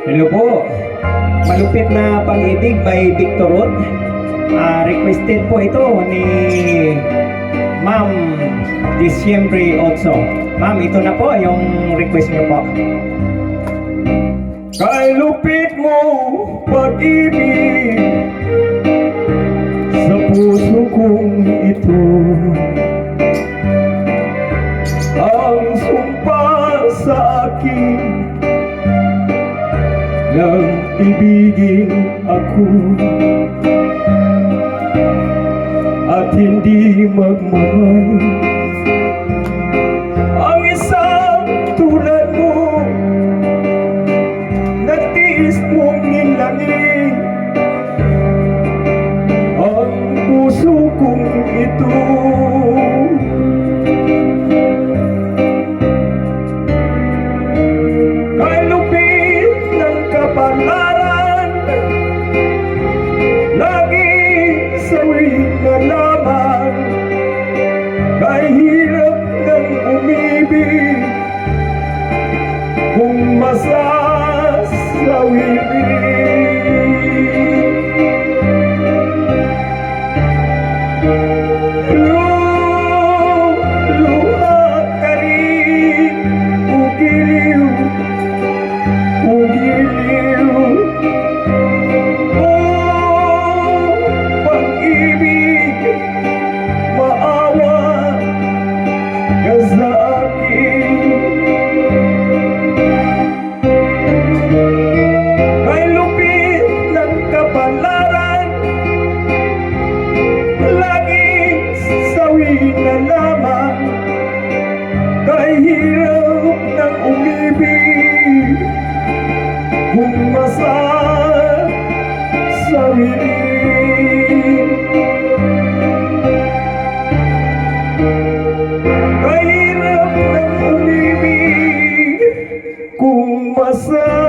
Hello po. Malupit na Pag-ibig by Victor Rod. Requested po ito ni Ma'am Disyembre 8. Ma'am, ito na po yung request niyo po. Kay lupit mo pag-ibig sa puso kong ito, ang sumpa sa akin nang ibigin ako at hindi magmahal ang isang tulad mo. Natiis mong nilangin ang puso kong ito. Kay lupit ng kapalaran, laging sawin na lamang. Kay hirap ng umibig kung masasawirin. Luha ka rin, ugiliw, ugiliw. Oh, pag-ibig, maawa ka sa akin. Kay lupit ng kapalaran, laging sawi na lamang. Kay hirap ng umibig kung masasawirin. Kay hirap ng umibig kung masasawirin.